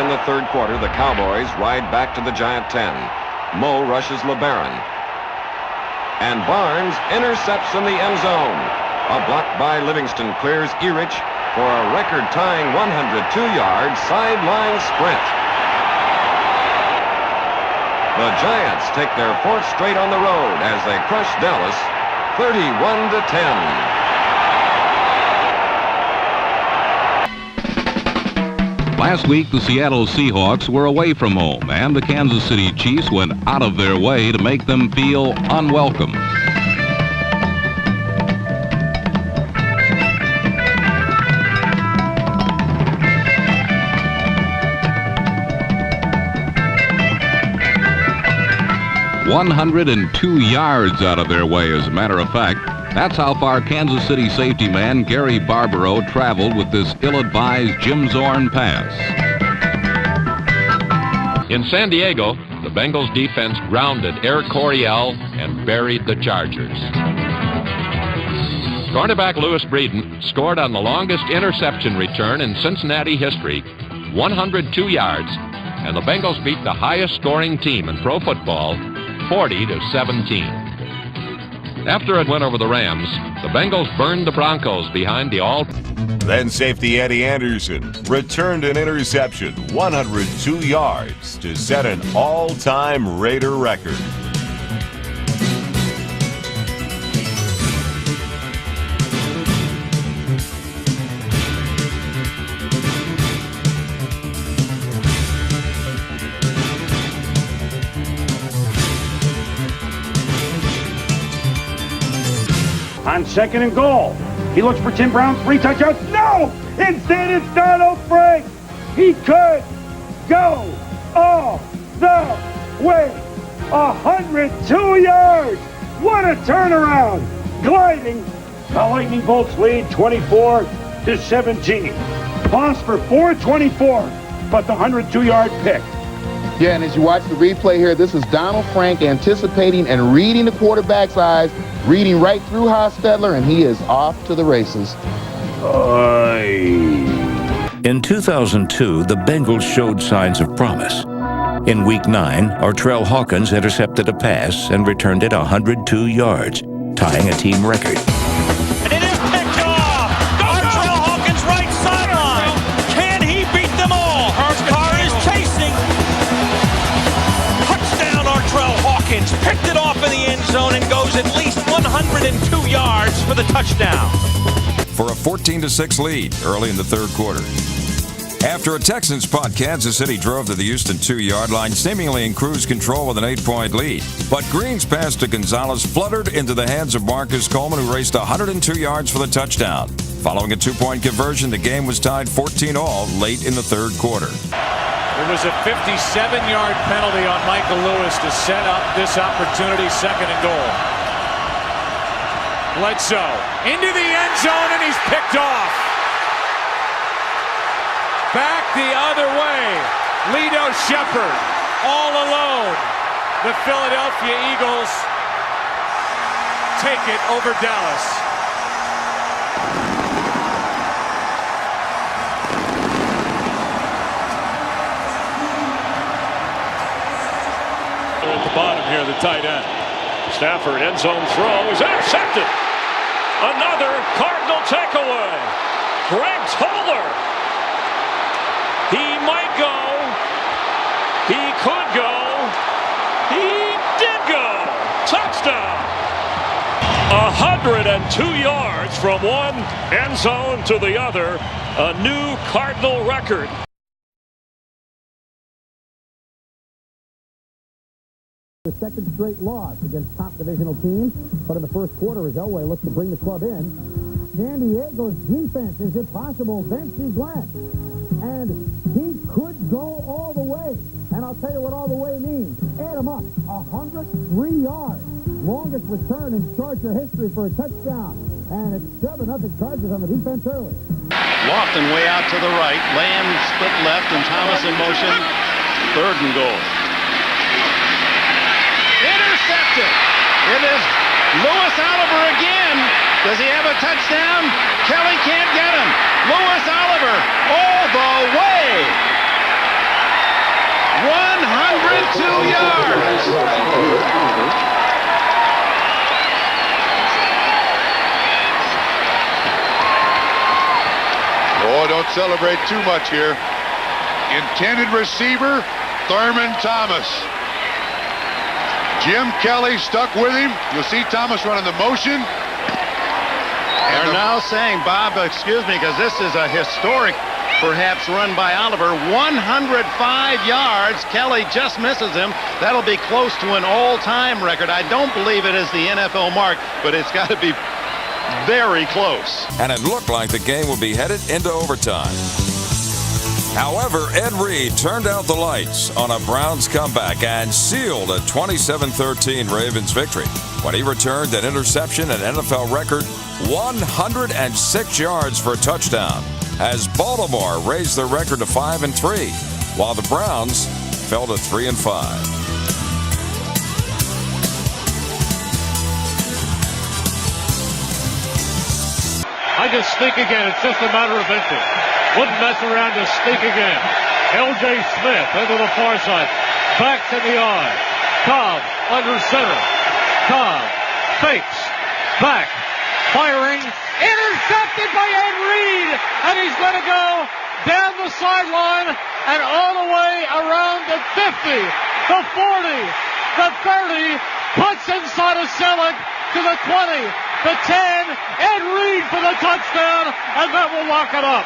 in the third quarter, the Cowboys ride back to the Giant 10. Moe rushes LeBaron. And Barnes intercepts in the end zone. A block by Livingston clears Erich for a record-tying 102-yard sideline sprint. The Giants take their fourth straight on the road as they crush Dallas 31-10. Last week, the Seattle Seahawks were away from home, and the Kansas City Chiefs went out of their way to make them feel unwelcome. "102 yards out of their way, as a matter of fact. That's how far Kansas City safety man Gary Barbaro traveled with this ill-advised Jim Zorn pass. In San Diego, the Bengals defense grounded Air Coryell and buried the Chargers. Cornerback Louis Breeden scored on the longest interception return in Cincinnati history, 102 yards, and the Bengals beat the highest scoring team in pro football, 40-17. After a win over the Rams, the Bengals burned the Broncos behind the all. Then safety Eddie Anderson returned an interception, 102 yards, to set an all-time Raider record. On second and goal, he looks for Tim Brown's 3 touchdowns. No! Instead, it's Donald Frank. He could go all the way. 102 yards. What a turnaround. Gliding. The Lightning Bolts lead 24-17. Lost for 424, but the 102-yard pick. Yeah, and as you watch the replay here, this is Donald Frank anticipating and reading the quarterback's eyes, reading right through Hostetler, and he is off to the races. In 2002, the Bengals showed signs of promise. In Week 9, Artrell Hawkins intercepted a pass and returned it 102 yards, tying a team record. And it is picked off! Artrell Hawkins right sideline! Can he beat them all? Carr is chasing! Touchdown Artrell Hawkins! Picked it off in the end zone and goes at least 102 yards for the touchdown. For a 14-6 lead early in the third quarter. After a Texans punt, Kansas City drove to the Houston 2-yard line, seemingly in cruise control with an 8-point lead. But Green's pass to Gonzalez fluttered into the hands of Marcus Coleman, who raced 102 yards for the touchdown. Following a 2-point conversion, the game was tied 14-all late in the third quarter. There was a 57-yard penalty on Michael Lewis to set up this opportunity, second and goal. Bledsoe into the end zone, and he's picked off. Back the other way. Lito Shepherd all alone. The Philadelphia Eagles take it over Dallas. At the bottom here, the tight end. Stafford, end zone throw is intercepted. Another Cardinal takeaway. Greg Toller. He might go. He could go. He did go. Touchdown. 102 yards from one end zone to the other. A new Cardinal record. The second straight loss against top divisional teams, but in the first quarter, as Elway looks to bring the club in, San Diego's defense, is it possible? Vince Glenn, and he could go all the way, and I'll tell you what all the way means. Add them up, 103 yards, longest return in Charger history for a touchdown, and it's 7-0 Chargers on the defense early. Lofton way out to the right, Lamb split left, and Thomas in motion, third and goal. Intercepted. It is Louis Oliver again. Does he have a touchdown? Kelly can't get him. Louis Oliver all the way. yards. Oh, don't celebrate too much here. Intended receiver, Thurman Thomas. Jim Kelly stuck with him. You'll see Thomas running the motion. They're now saying, Bob, excuse me, because this is a historic, perhaps, run by Oliver. 105 yards. Kelly just misses him. That'll be close to an all-time record. I don't believe it is the NFL mark, but it's got to be very close. And it looked like the game would be headed into overtime. However, Ed Reed turned out the lights on a Browns comeback and sealed a 27-13 Ravens victory when he returned an interception and NFL record 106 yards for a touchdown as Baltimore raised their record to 5-3, while the Browns fell to 3-5. I just sneak again. It's just a matter of inches. Wouldn't mess around to sneak again. L.J. Smith into the far side. Backs in the eye. Cobb under center. Cobb fakes. Back. Firing. Intercepted by Ed Reed. And he's going to go down the sideline and all the way around the 50, the 40, the 30. Puts inside of Selleck to the 20, the 10. Ed Reed for the touchdown, and that will lock it up.